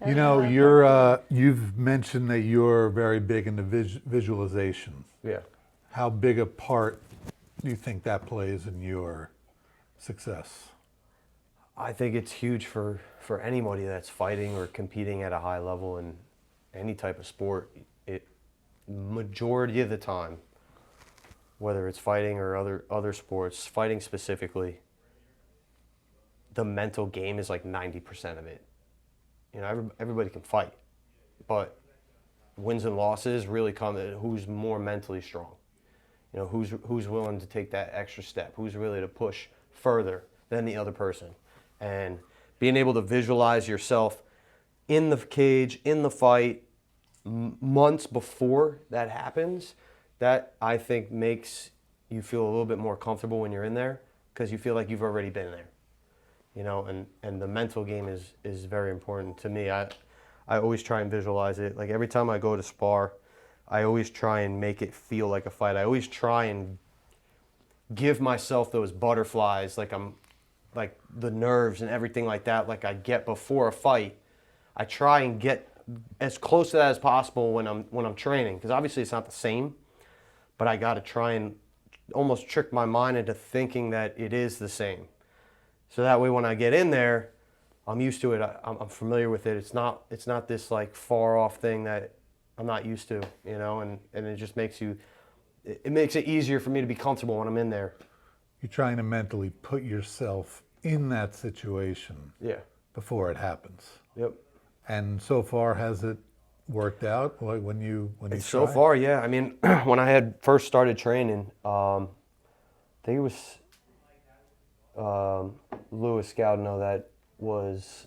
You know, you've mentioned that you're very big into visualization. Yeah. How big a part do you think that plays in your success? I think it's huge for anybody that's fighting or competing at a high level in any type of sport. It majority of the time, whether it's fighting or other sports, fighting specifically, the mental game is like 90% of it. You know, everybody can fight, but wins and losses really come at who's more mentally strong. You know, who's willing to take that extra step, who's really to push further than the other person. And being able to visualize yourself in the cage, in the fight, months before that happens, that I think makes you feel a little bit more comfortable when you're in there because you feel like you've already been there. You know, and the mental game is very important to me. I always try and visualize it. Like every time I go to spar, I always try and make it feel like a fight. I always try and give myself those butterflies, like the nerves and everything like that, like I get before a fight. I try and get as close to that as possible when I'm training, because obviously it's not the same, but I got to try and almost trick my mind into thinking that it is the same. So that way when I get in there, I'm used to it. I'm familiar with it. It's not this like far off thing that I'm not used to, you know, and it just makes it easier for me to be comfortable when I'm in there. You're trying to mentally put yourself in that situation before it happens. Yep. And so far, has it worked out? Like when you So far, yeah. I mean, when I had first started training, I think it was Louis Gaudino that was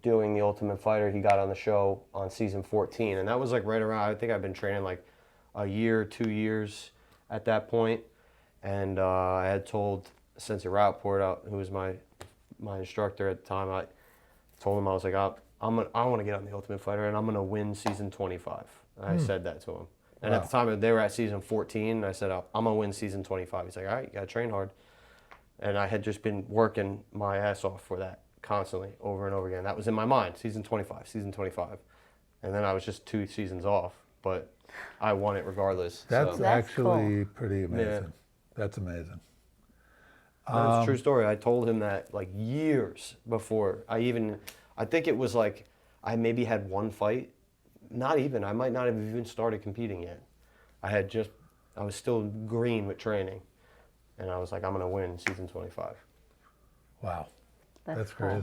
doing the Ultimate Fighter. He got on the show on season 14, and that was like right around. I think I've been training like a year, 2 years at that point, and I had told Sensei Rapport, who was my instructor at the time. I told him I was like, I want to get on the Ultimate Fighter, and I'm going to win season 25. I said that to him. And at the time, they were at season 14, and I said, I'm going to win season 25. He's like, all right, you got to train hard. And I had just been working my ass off for that constantly, over and over again. That was in my mind, season 25, season 25. And then I was just 2 seasons off, but I won it regardless. That's That's actually cool. pretty amazing. Yeah. That's amazing. That's a true story. I told him that like years before. I think it was like I maybe had one fight. Not even. I might not have even started competing yet. I was still green with training. And I was like, I'm going to win season 25. Wow. That's That's cool. crazy.